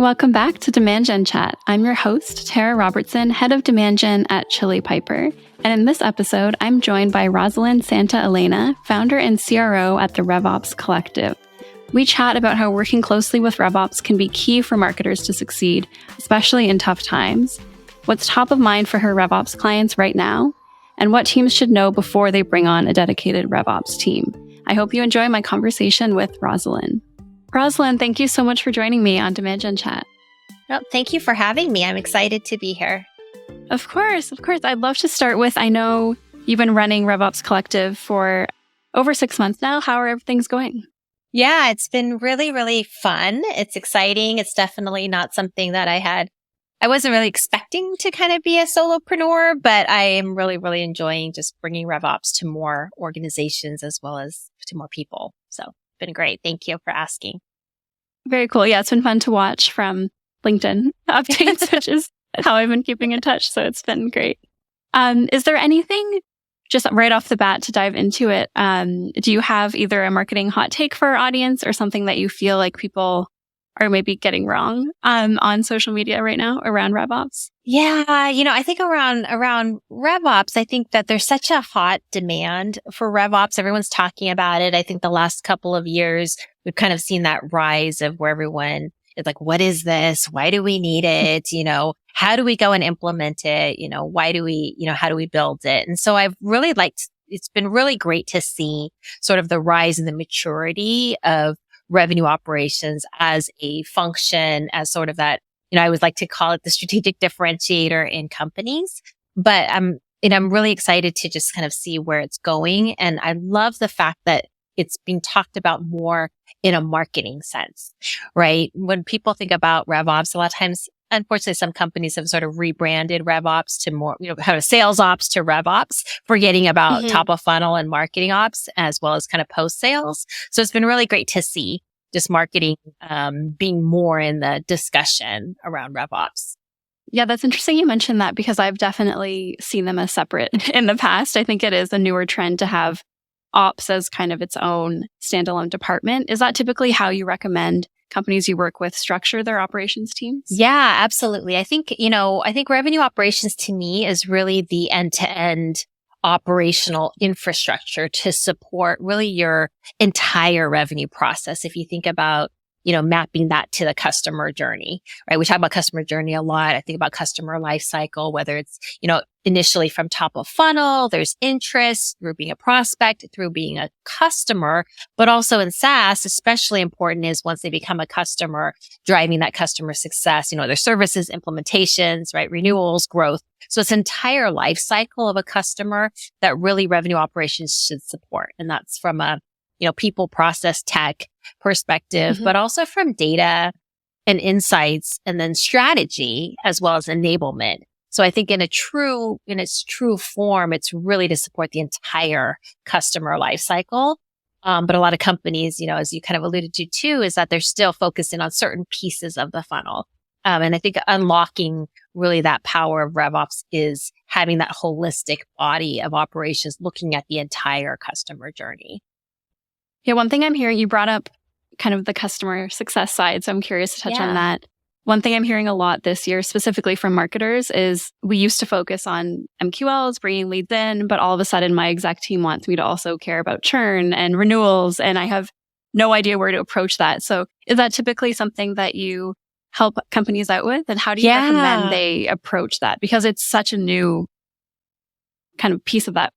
Welcome back to Demand Gen Chat. I'm your host, Tara Robertson, head of Demand Gen at Chili Piper. And in this episode, I'm joined by Rosalyn Santa Elena, founder and CRO at the RevOps Collective. We chat about how working closely with RevOps can be key for marketers to succeed, especially in tough times, what's top of mind for her RevOps clients right now, and what teams should know before they bring on a dedicated RevOps team. I hope you enjoy my conversation with Rosalyn. Rosalyn, thank you so much for joining me on Demand Gen Chat. Well, thank you for having me. I'm excited to be here. Of course. I'd love to start with, I know you've been running RevOps Collective for over 6 months now. How are everything's going? Yeah, it's been really, really fun. It's exciting. It's definitely not something that I wasn't really expecting to kind of be a solopreneur, but I am really, really enjoying just bringing RevOps to more organizations as well as to more people. So it's been great. Thank you for asking. Very cool. Yeah, it's been fun to watch from LinkedIn updates, which is how I've been keeping in touch. So it's been great. Is there anything just right off the bat to dive into it? Do you have either a marketing hot take for our audience or something that you feel like people are maybe getting wrong on social media right now around RevOps? Yeah, I think around RevOps, I think that there's such a hot demand for RevOps. Everyone's talking about it. I think the last couple of years, we've kind of seen that rise of where everyone is like, what is this? Why do we need it? How do we go and implement it? Why do we, how do we build it? And so I've really it's been really great to see sort of the rise in the maturity of revenue operations as a function, as sort of that, I always like to call it the strategic differentiator in companies. But I'm really excited to just kind of see where it's going. And I love the fact that it's being talked about more in a marketing sense, right? When people think about RevOps, a lot of times, unfortunately, some companies have sort of rebranded RevOps to more, kind of sales ops to RevOps, forgetting about top of funnel and marketing ops as well as kind of post sales. So it's been really great to see just marketing being more in the discussion around RevOps. Yeah, that's interesting you mentioned that because I've definitely seen them as separate in the past. I think it is a newer trend to have ops as kind of its own standalone department. Is that typically how you recommend companies you work with structure their operations teams? Yeah, absolutely. I think revenue operations to me is really the end-to-end operational infrastructure to support really your entire revenue process. If you think about, mapping that to the customer journey, right? We talk about customer journey a lot. I think about customer lifecycle, whether it's, initially from top of funnel, there's interest through being a prospect, through being a customer, but also in SaaS, especially important is once they become a customer, driving that customer success, their services, implementations, right? Renewals, growth. So it's entire life cycle of a customer that really revenue operations should support. And that's from a, people, process, tech perspective, but also from data and insights and then strategy as well as enablement. So I think in its true form, it's really to support the entire customer life cycle. But a lot of companies, as you kind of alluded to too, is that they're still focusing on certain pieces of the funnel. And I think unlocking really that power of RevOps is having that holistic body of operations, looking at the entire customer journey. Yeah, one thing I'm hearing, you brought up kind of the customer success side, so I'm curious to touch on that. One thing I'm hearing a lot this year, specifically from marketers, is we used to focus on MQLs, bringing leads in, but all of a sudden my exec team wants me to also care about churn and renewals, and I have no idea where to approach that. So is that typically something that you help companies out with? And how do you recommend they approach that? Because it's such a new kind of piece of that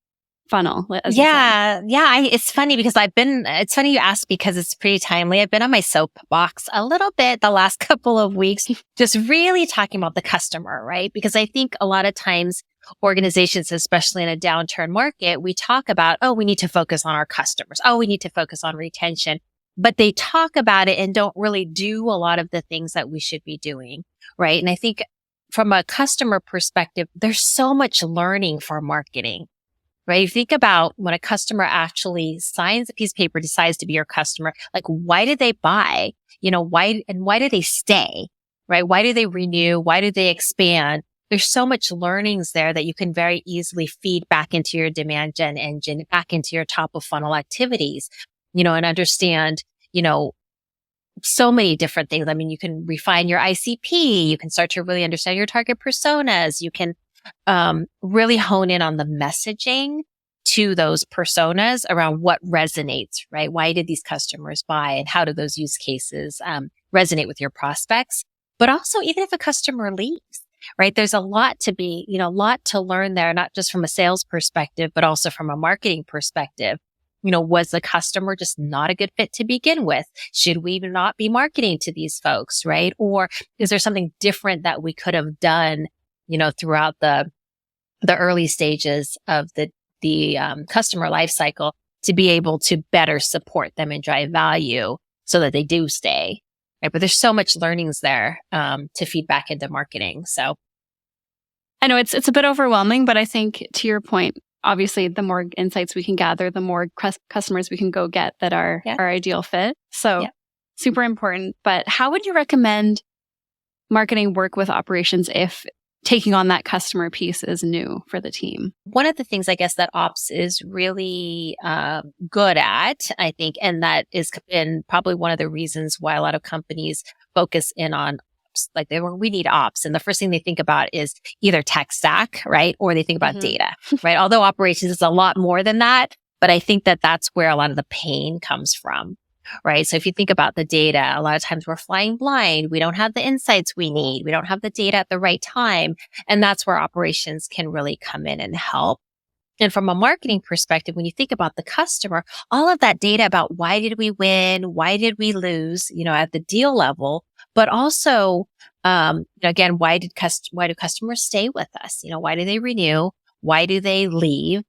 funnel. It's funny because it's funny you ask because it's pretty timely. I've been on my soapbox a little bit the last couple of weeks, just really talking about the customer, right? Because I think a lot of times organizations, especially in a downturn market, we talk about, we need to focus on our customers. We need to focus on retention, but they talk about it and don't really do a lot of the things that we should be doing, right? And I think from a customer perspective, there's so much learning for marketing. Right? You think about when a customer actually signs a piece of paper, decides to be your customer, like why did they buy? Why do they stay? Right? Why do they renew? Why do they expand? There's so much learnings there that you can very easily feed back into your demand gen engine, back into your top of funnel activities, and understand, so many different things. I mean, you can refine your ICP. You can start to really understand your target personas. You can really hone in on the messaging to those personas around what resonates, right? Why did these customers buy, and how do those use cases resonate with your prospects? But also, even if a customer leaves, right? There's a lot to learn there, not just from a sales perspective, but also from a marketing perspective. Was the customer just not a good fit to begin with? Should we not be marketing to these folks, right? Or is there something different that we could have done, throughout the early stages of the customer lifecycle to be able to better support them and drive value so that they do stay, right? But there's so much learnings there to feed back into marketing. So I know it's a bit overwhelming, but I think to your point, obviously, the more insights we can gather, the more customers we can go get that are our ideal fit. So super important. But how would you recommend marketing work with operations if taking on that customer piece is new for the team? One of the things I guess that ops is really good at, I think, and that is been probably one of the reasons why a lot of companies focus in on like we need ops. And the first thing they think about is either tech stack, right? Or they think about data, right? Although operations is a lot more than that, but I think that that's where a lot of the pain comes from, right? So if you think about the data, a lot of times we're flying blind. We don't have the insights we need. We don't have the data at the right time. And that's where operations can really come in and help. And from a marketing perspective, when you think about the customer, all of that data about why did we win? Why did we lose? At the deal level, but also, again, why do customers stay with us? Why do they renew? Why do they leave?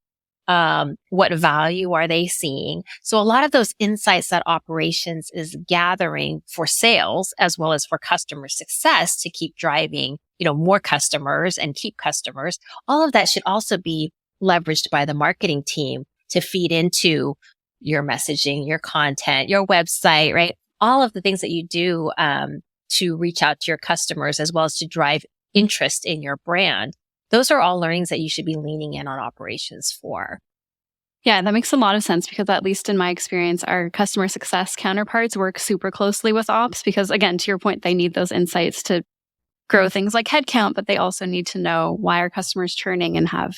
What value are they seeing? So a lot of those insights that operations is gathering for sales as well as for customer success to keep driving, more customers and keep customers. All of that should also be leveraged by the marketing team to feed into your messaging, your content, your website, right? All of the things that you do to reach out to your customers as well as to drive interest in your brand. Those are all learnings that you should be leaning in on operations for. Yeah, that makes a lot of sense because at least in my experience, our customer success counterparts work super closely with ops because, again, to your point, they need those insights to grow things like headcount, but they also need to know why are customers churning and have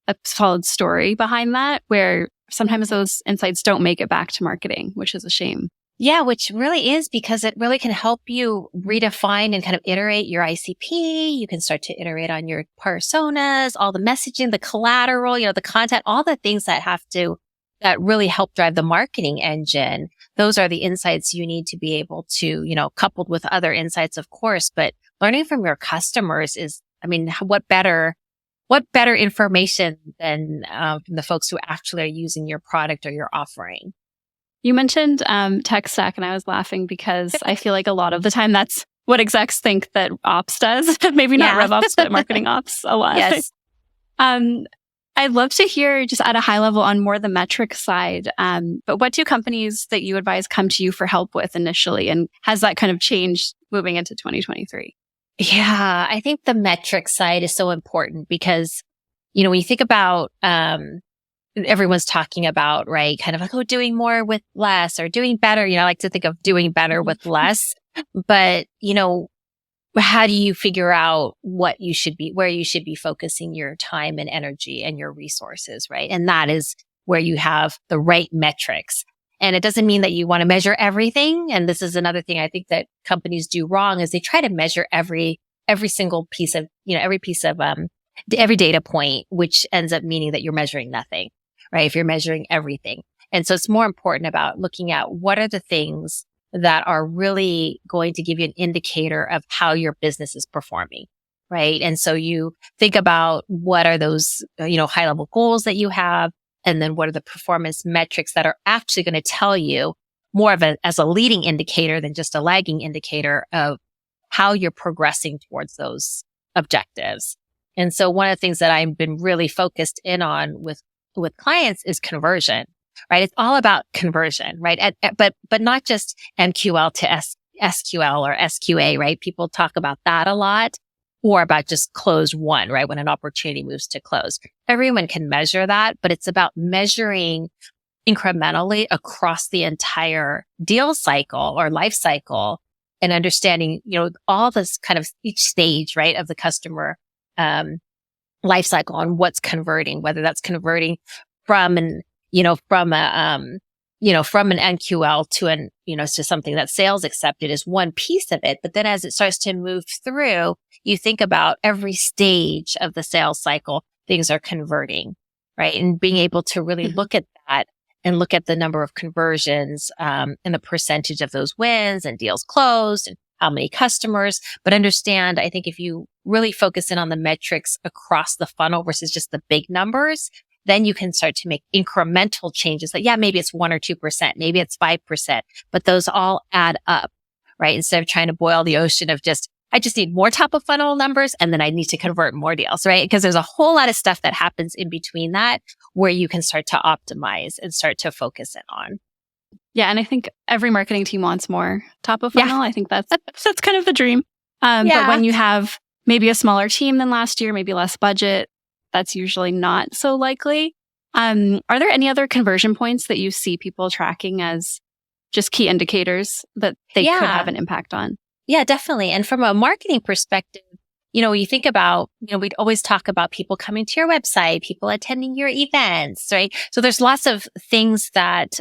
a solid story behind that, where sometimes those insights don't make it back to marketing, which is a shame. Yeah, which really is because it really can help you redefine and kind of iterate your ICP. You can start to iterate on your personas, all the messaging, the collateral, the content, all the things that really help drive the marketing engine. Those are the insights you need to be able to, coupled with other insights, of course, but learning from your customers is, what better information than from the folks who actually are using your product or your offering. You mentioned tech stack, and I was laughing because I feel like a lot of the time that's what execs think that ops does. Maybe not RevOps, but marketing ops a lot. Yes. I'd love to hear just at a high level on more the metric side. But what do companies that you advise come to you for help with initially? And has that kind of changed moving into 2023? Yeah, I think the metric side is so important because, when you think about everyone's talking about, right? Kind of like, doing more with less or doing better. I like to think of doing better with less, but, how do you figure out where you should be focusing your time and energy and your resources, right? And that is where you have the right metrics. And it doesn't mean that you want to measure everything. And this is another thing I think that companies do wrong is they try to measure every single piece of, every data point, which ends up meaning that you're measuring nothing. Right? If you're measuring everything. And so it's more important about looking at what are the things that are really going to give you an indicator of how your business is performing. Right? And so you think about what are those, high level goals that you have, and then what are the performance metrics that are actually going to tell you more as a leading indicator than just a lagging indicator of how you're progressing towards those objectives. And so one of the things that I've been really focused in on with clients is conversion, right? It's all about conversion, right? But not just MQL to SQL or SQA, right? People talk about that a lot, or about just close one, right? When an opportunity moves to close. Everyone can measure that, but it's about measuring incrementally across the entire deal cycle or life cycle and understanding, all this kind of each stage, right, of the customer, life cycle and what's converting, whether that's converting from from an NQL to something that sales accepted is one piece of it. But then as it starts to move through, you think about every stage of the sales cycle, things are converting, right? And being able to really look at that and look at the number of conversions, and the percentage of those wins and deals closed and how many customers, but understand, I think if you really focus in on the metrics across the funnel versus just the big numbers, then you can start to make incremental changes that, maybe it's 1 or 2%, maybe it's 5%, but those all add up, right? Instead of trying to boil the ocean of I just need more top of funnel numbers and then I need to convert more deals, right? Because there's a whole lot of stuff that happens in between that where you can start to optimize and start to focus in on. Yeah. And I think every marketing team wants more top of funnel. I think that's kind of the dream. But when you have maybe a smaller team than last year, maybe less budget, that's usually not so likely. Are there any other conversion points that you see people tracking as just key indicators that they could have an impact on? Yeah, definitely. And from a marketing perspective, you think about, we'd always talk about people coming to your website, people attending your events, right? So there's lots of things that,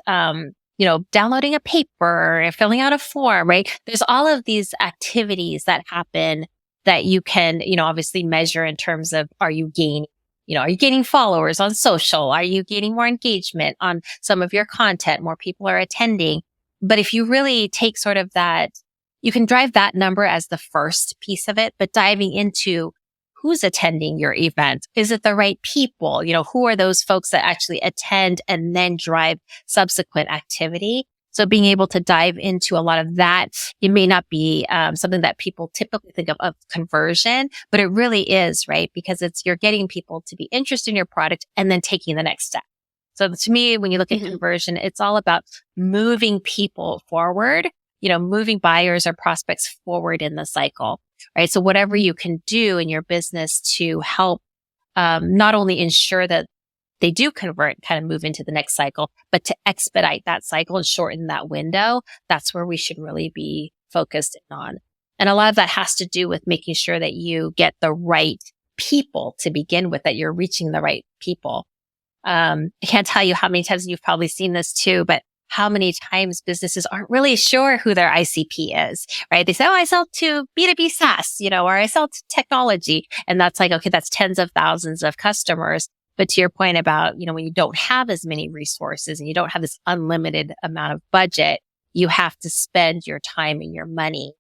downloading a paper, filling out a form, right? There's all of these activities that happen that you can, obviously measure in terms of, are you gaining followers on social? Are you gaining more engagement on some of your content? More people are attending. But if you really take sort of that, you can drive that number as the first piece of it, but diving into who's attending your event. Is it the right people? Who are those folks that actually attend and then drive subsequent activity? So being able to dive into a lot of that, it may not be something that people typically think of conversion, but it really is, right? Because you're getting people to be interested in your product and then taking the next step. So to me, when you look at conversion, it's all about moving people forward, moving buyers or prospects forward in the cycle, right? So whatever you can do in your business to help not only ensure that they do convert, kind of move into the next cycle, but to expedite that cycle and shorten that window, that's where we should really be focused on. And a lot of that has to do with making sure that you get the right people to begin with, that you're reaching the right people. I can't tell you how many times you've probably seen this too, but how many times businesses aren't really sure who their ICP is, right? They say, I sell to B2B SaaS, or I sell to technology. And that's like, okay, that's tens of thousands of customers. But to your point about, when you don't have as many resources and you don't have this unlimited amount of budget, you have to spend your time and your money,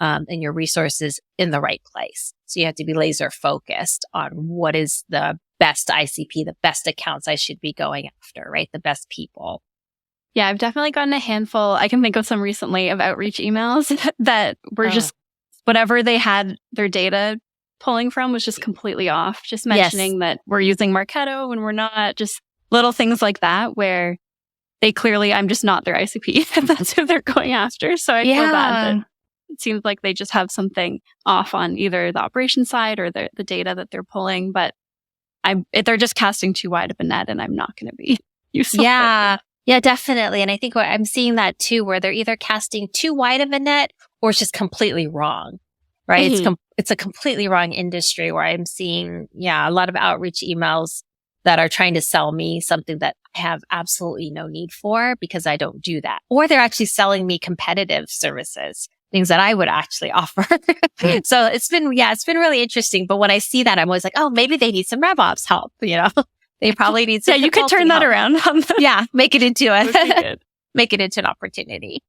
and your resources in the right place. So you have to be laser focused on what is the best ICP, the best accounts I should be going after, right? The best people. Yeah, I've definitely gotten a handful. I can think of some recently of outreach emails that were just whatever they had their data pulling from was just completely off. Just mentioning that we're using Marketo when we're not, just little things like that where they clearly, I'm just not their ICP if that's who they're going after. So I feel bad that it seems like they just have something off on either the operation side or the data that they're pulling. But they're just casting too wide of a net and I'm not going to be useful. Yeah, definitely. And I think I'm seeing that too, where they're either casting too wide of a net or it's just completely wrong, right? It's a completely wrong industry where I'm seeing, a lot of outreach emails that are trying to sell me something that I have absolutely no need for because I don't do that. Or they're actually selling me competitive services, things that I would actually offer. So it's been really interesting. But when I see that, I'm always like, oh, maybe they need some RevOps help, They probably need some. Yeah, you could turn that around. Make it into an opportunity.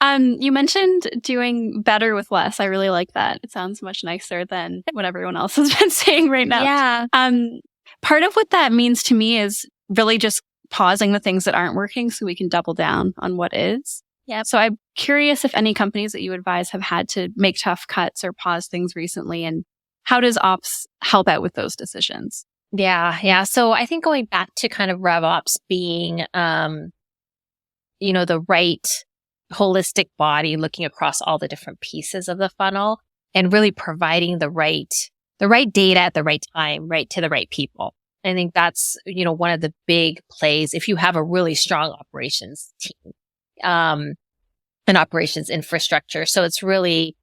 You mentioned doing better with less. I really like that. It sounds much nicer than what everyone else has been saying right now. Yeah. Part of what that means to me is really just pausing the things that aren't working so we can double down on what is. Yeah. So I'm curious if any companies that you advise have had to make tough cuts or pause things recently, and how does ops help out with those decisions? Yeah. So I think going back to kind of RevOps being, the right holistic body, looking across all the different pieces of the funnel and really providing the right data at the right time, right to the right people. I think that's, one of the big plays if you have a really strong operations team, and operations infrastructure. So it's really,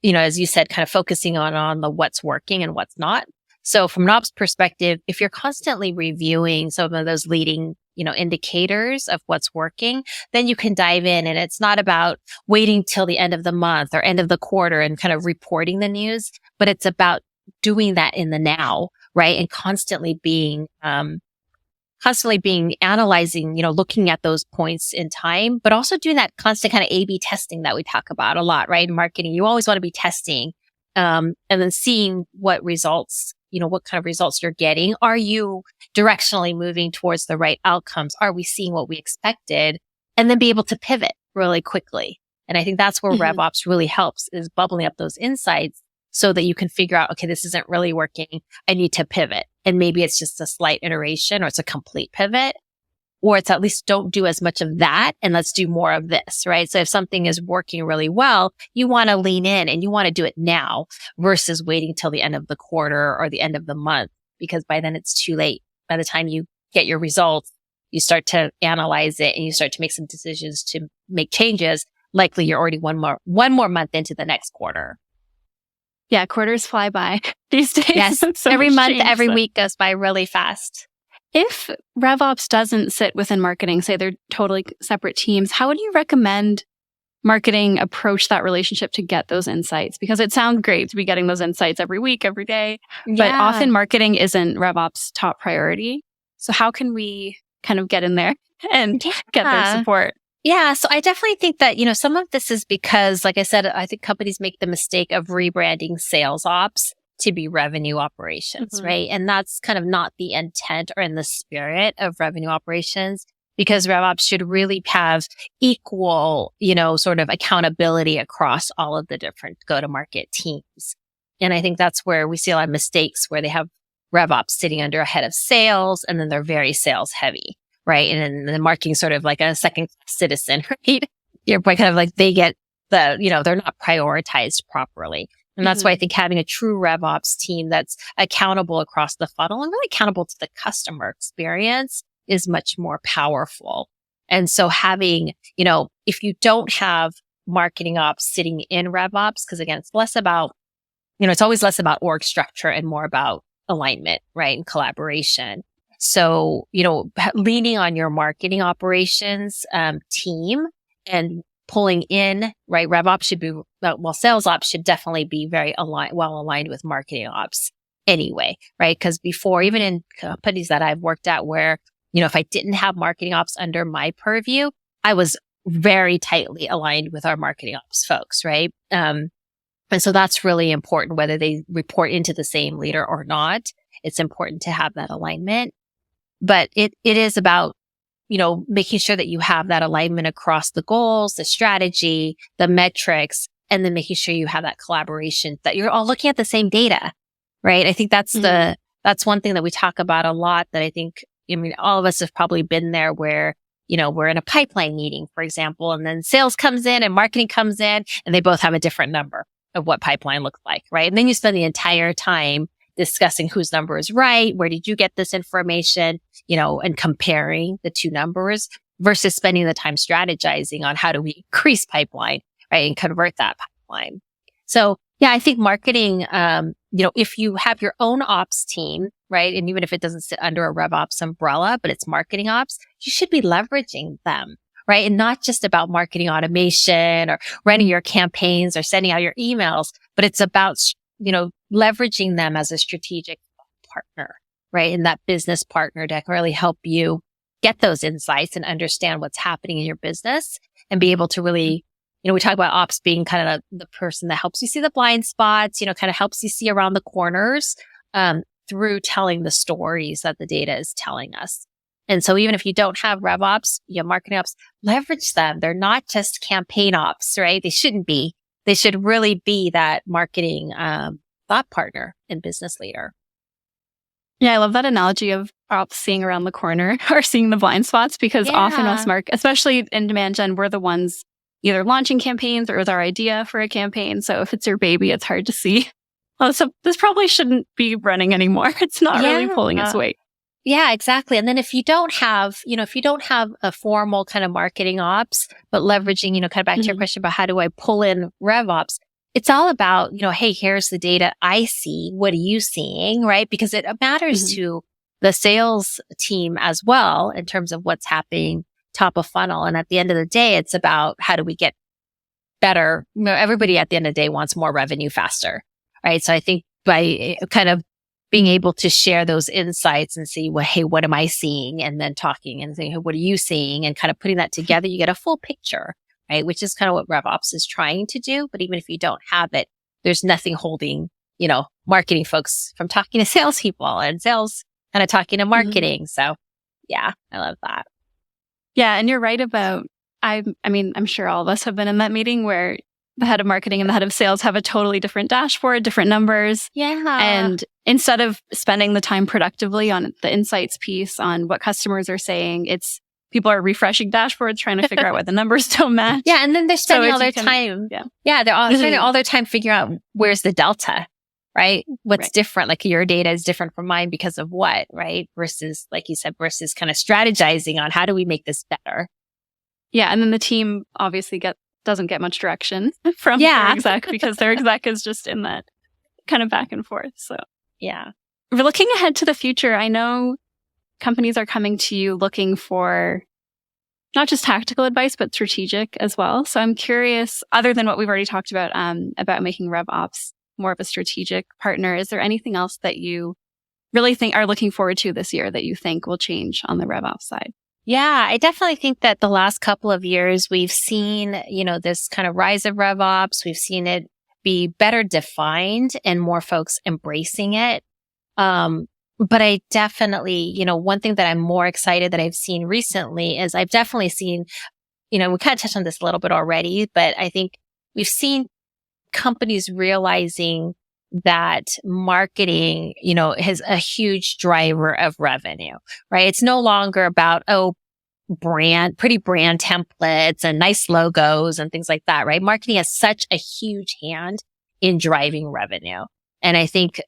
as you said, kind of focusing on the what's working and what's not. So from an ops perspective, if you're constantly reviewing some of those leading, indicators of what's working, then you can dive in, and it's not about waiting till the end of the month or end of the quarter and kind of reporting the news, but it's about doing that in the now, right? And constantly being analyzing, looking at those points in time, but also doing that constant kind of A/B testing that we talk about a lot, right? In marketing, you always want to be testing, and then seeing what results, what kind of results you're getting. Are you directionally moving towards the right outcomes? Are we seeing what we expected? And then be able to pivot really quickly. And I think that's where RevOps really helps, is bubbling up those insights so that you can figure out, okay, this isn't really working. I need to pivot. And maybe it's just a slight iteration, or it's a complete pivot, or it's at least don't do as much of that and let's do more of this, right? So if something is working really well, you want to lean in and you want to do it now versus waiting till the end of the quarter or the end of the month, because by then it's too late. By the time you get your results, you start to analyze it and you start to make some decisions to make changes. Likely you're already one more month into the next quarter. Yeah, quarters fly by these days. Yes, so every month, change. every week goes by really fast. If RevOps doesn't sit within marketing, say they're totally separate teams, how would you recommend marketing approach that relationship to get those insights? Because it sounds great to be getting those insights every week, every day, but often marketing isn't RevOps' top priority. So how can we kind of get in there and get their support? Yeah. So I definitely think that, some of this is because, like I said, I think companies make the mistake of rebranding sales ops to be revenue operations, right? And that's kind of not the intent or in the spirit of revenue operations, because RevOps should really have equal, sort of accountability across all of the different go-to-market teams. And I think that's where we see a lot of mistakes, where they have RevOps sitting under a head of sales and then they're very sales heavy. Right. And then the marketing sort of like a second citizen, right? You're kind of like they get they're not prioritized properly. And that's why I think having a true RevOps team that's accountable across the funnel and really accountable to the customer experience is much more powerful. And so having, if you don't have marketing ops sitting in RevOps, because again, it's less about, it's always less about org structure and more about alignment, right? And collaboration. So, leaning on your marketing operations team and pulling in, right? RevOps should be, sales ops should definitely be very well aligned with marketing ops anyway, right? Because before, even in companies that I've worked at where, if I didn't have marketing ops under my purview, I was very tightly aligned with our marketing ops folks, right? And so that's really important, whether they report into the same leader or not. It's important to have that alignment. But it is about, making sure that you have that alignment across the goals, the strategy, the metrics, and then making sure you have that collaboration, that you're all looking at the same data, right? I think that's that's one thing that we talk about a lot, that I think, all of us have probably been there where, we're in a pipeline meeting, for example, and then sales comes in and marketing comes in and they both have a different number of what pipeline looks like, right? And then you spend the entire time discussing whose number is right, where did you get this information, and comparing the two numbers versus spending the time strategizing on how do we increase pipeline, right, and convert that pipeline. So yeah, I think marketing, if you have your own ops team, right, and even if it doesn't sit under a RevOps umbrella, but it's marketing ops, you should be leveraging them, right? And not just about marketing automation or running your campaigns or sending out your emails, but it's about leveraging them as a strategic partner, right? And that business partner to really help you get those insights and understand what's happening in your business and be able to really, we talk about ops being kind of the person that helps you see the blind spots, kind of helps you see around the corners, through telling the stories that the data is telling us. And so even if you don't have RevOps, marketing ops, leverage them. They're not just campaign ops, right? They shouldn't be. They should really be that marketing thought partner and business leader. Yeah, I love that analogy of ops seeing around the corner or seeing the blind spots, because often us especially in demand gen, we're the ones either launching campaigns or with our idea for a campaign. So if it's your baby, it's hard to see, oh, so this probably shouldn't be running anymore. It's not really pulling its weight. Yeah, exactly. And then if you don't have a formal kind of marketing ops, but leveraging, kind of back to your question about how do I pull in RevOps, it's all about, hey, here's the data I see. What are you seeing? Right? Because it matters to the sales team as well in terms of what's happening top of funnel. And at the end of the day, it's about how do we get better? Everybody at the end of the day wants more revenue faster. Right. So I think by kind of being able to share those insights and see, well, hey, what am I seeing? And then talking and saying, hey, what are you seeing? And kind of putting that together, you get a full picture, right? Which is kind of what RevOps is trying to do. But even if you don't have it, there's nothing holding, marketing folks from talking to salespeople and sales kind of talking to marketing. So yeah, I love that. Yeah. And you're right about, I'm sure all of us have been in that meeting where the head of marketing and the head of sales have a totally different dashboard, different numbers. Yeah. And instead of spending the time productively on the insights piece, on what customers are saying, people are refreshing dashboards, trying to figure out what the numbers don't match. Yeah. And then they're spending all their time. Yeah. They're all spending all their time figuring out where's the delta, right? What's different? Like your data is different from mine because of what, right? Versus, like you said, versus kind of strategizing on how do we make this better? Yeah. And then the team obviously doesn't get much direction from their exec because their exec is just in that kind of back and forth. So yeah. We're looking ahead to the future. I know companies are coming to you looking for not just tactical advice, but strategic as well. So I'm curious, other than what we've already talked about making RevOps more of a strategic partner, is there anything else that you really think are looking forward to this year that you think will change on the RevOps side? Yeah, I definitely think that the last couple of years we've seen, this kind of rise of RevOps. We've seen it be better defined and more folks embracing it. But I definitely, one thing that I'm more excited that I've seen recently is I've definitely seen, we kind of touched on this a little bit already, but I think we've seen companies realizing that marketing, is a huge driver of revenue, right? It's no longer about, pretty brand templates and nice logos and things like that, right? Marketing has such a huge hand in driving revenue. And I think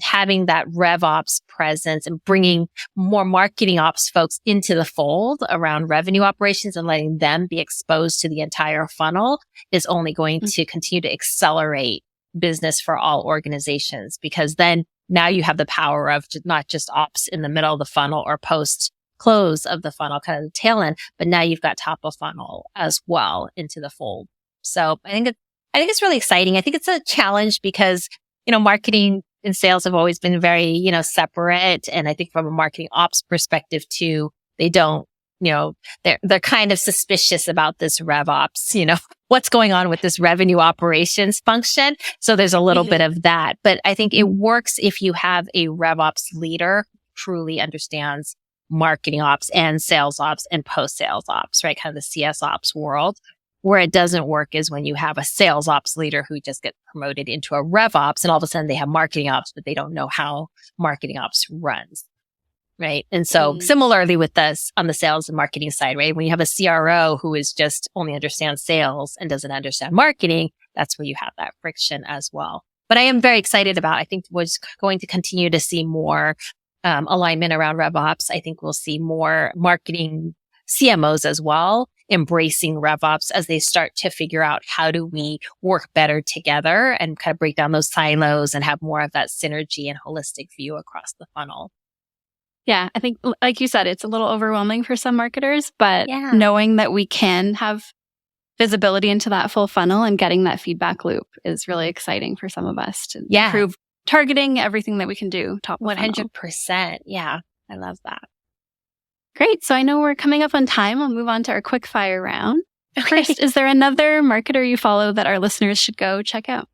having that RevOps presence and bringing more marketing ops folks into the fold around revenue operations and letting them be exposed to the entire funnel is only going to continue to accelerate business for all organizations, because then now you have the power of not just ops in the middle of the funnel or post close of the funnel, kind of the tail end, but now you've got top of funnel as well into the fold. So I think it's really exciting. I think it's a challenge because, marketing and sales have always been very, separate. And I think from a marketing ops perspective too, they don't, they're kind of suspicious about this RevOps, what's going on with this revenue operations function. So there's a little bit of that, but I think it works if you have a RevOps leader who truly understands marketing ops and sales ops and post sales ops, right? Kind of the CS ops world. Where it doesn't work is when you have a sales ops leader who just gets promoted into a RevOps and all of a sudden they have marketing ops, but they don't know how marketing ops runs. Right. And so similarly with this on the sales and marketing side, right? When you have a CRO who is just only understands sales and doesn't understand marketing, that's where you have that friction as well. But I am very excited about, I think we're going to continue to see more alignment around RevOps. I think we'll see more marketing CMOs as well embracing RevOps as they start to figure out how do we work better together and kind of break down those silos and have more of that synergy and holistic view across the funnel. Yeah, I think, like you said, it's a little overwhelming for some marketers, but knowing that we can have visibility into that full funnel and getting that feedback loop is really exciting for some of us to improve targeting, everything that we can do. Top 100%. Yeah, I love that. Great. So I know we're coming up on time. We'll move on to our quick fire round. First, is there another marketer you follow that our listeners should go check out?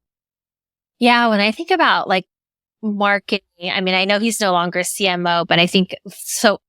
Yeah, when I think about marketing, I mean, I know he's no longer a CMO, but I think so.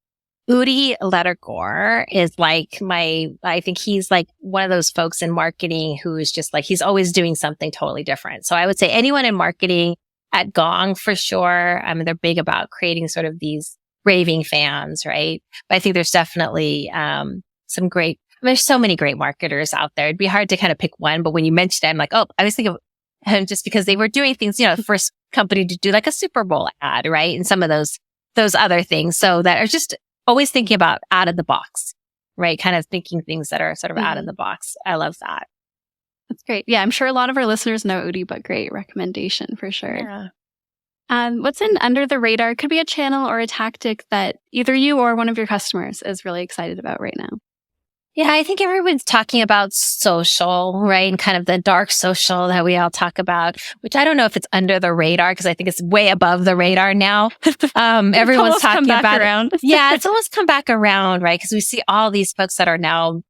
Udi Lettergore is I think he's one of those folks in marketing who is just he's always doing something totally different. So I would say anyone in marketing at Gong for sure. I mean, they're big about creating sort of these raving fans, right? But I think there's definitely there's so many great marketers out there. It'd be hard to kind of pick one, but when you mentioned it, I'm like, oh, I was thinking of him just because they were doing things, the first company to do a Super Bowl ad, right? And some of those those other things. So that are just always thinking about out of the box, right? Kind of thinking things that are sort of out of the box. I love that. That's great. Yeah, I'm sure a lot of our listeners know Udi, but great recommendation for sure. Yeah. What's in under the radar could be a channel or a tactic that either you or one of your customers is really excited about right now. Yeah, I think everyone's talking about social, right? And kind of the dark social that we all talk about, which I don't know if it's under the radar because I think it's way above the radar now. Everyone's talking about it. Yeah, it's almost come back around, right? Because we see all these folks that are now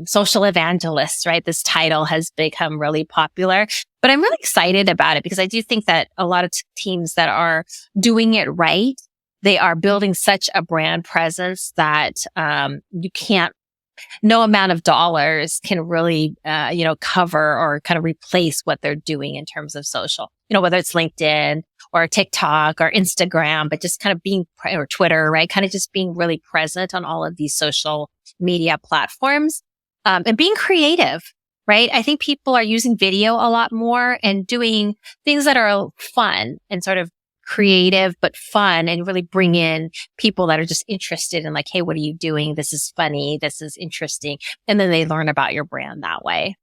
social evangelists, right? This title has become really popular, but I'm really excited about it because I do think that a lot of teams that are doing it right, they are building such a brand presence that no amount of dollars can really, cover or kind of replace what they're doing in terms of social, whether it's LinkedIn or TikTok or Instagram, but just kind of or Twitter, right? Kind of just being really present on all of these social media platforms, and being creative, right? I think people are using video a lot more and doing things that are fun and sort of creative, but fun, and really bring in people that are just interested in like, hey, what are you doing? This is funny. This is interesting. And then they learn about your brand that way.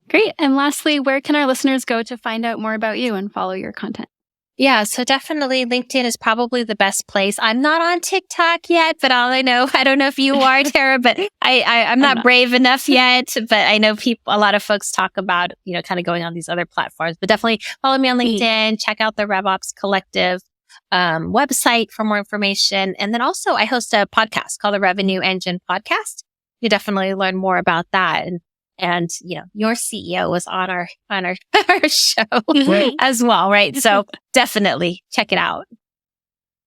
Great. And lastly, where can our listeners go to find out more about you and follow your content? Yeah, so definitely LinkedIn is probably the best place. I'm not on TikTok yet, but I don't know if you are, Tara, but I'm not brave enough yet. But I know a lot of folks talk about, kind of going on these other platforms. But definitely follow me on LinkedIn. Check out the RevOps Collective website for more information. And then also I host a podcast called the Revenue Engine Podcast. You definitely learn more about that. And your CEO was on our show as well, right? So definitely check it out.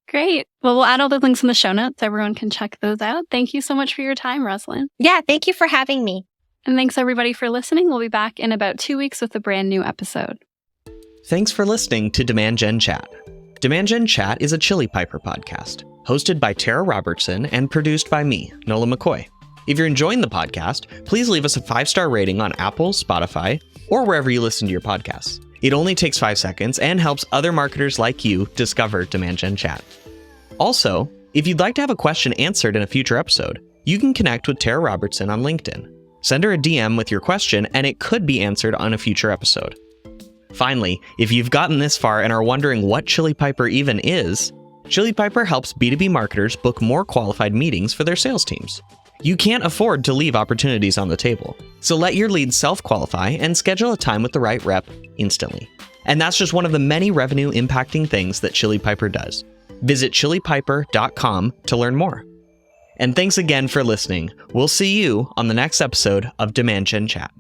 Great. Well, we'll add all the links in the show notes. Everyone can check those out. Thank you so much for your time, Rosalyn. Yeah, thank you for having me. And thanks everybody for listening. We'll be back in about 2 weeks with a brand new episode. Thanks for listening to Demand Gen Chat. Demand Gen Chat is a Chili Piper podcast, hosted by Tara Robertson and produced by me, Nola McCoy. If you're enjoying the podcast, please leave us a 5-star rating on Apple, Spotify, or wherever you listen to your podcasts. It only takes 5 seconds and helps other marketers like you discover Demand Gen Chat. Also, if you'd like to have a question answered in a future episode, you can connect with Tara Robertson on LinkedIn. Send her a DM with your question and it could be answered on a future episode. Finally, if you've gotten this far and are wondering what Chili Piper even is, Chili Piper helps B2B marketers book more qualified meetings for their sales teams. You can't afford to leave opportunities on the table, so let your leads self-qualify and schedule a time with the right rep instantly. And that's just one of the many revenue-impacting things that Chili Piper does. Visit chilipiper.com to learn more. And thanks again for listening. We'll see you on the next episode of Demand Gen Chat.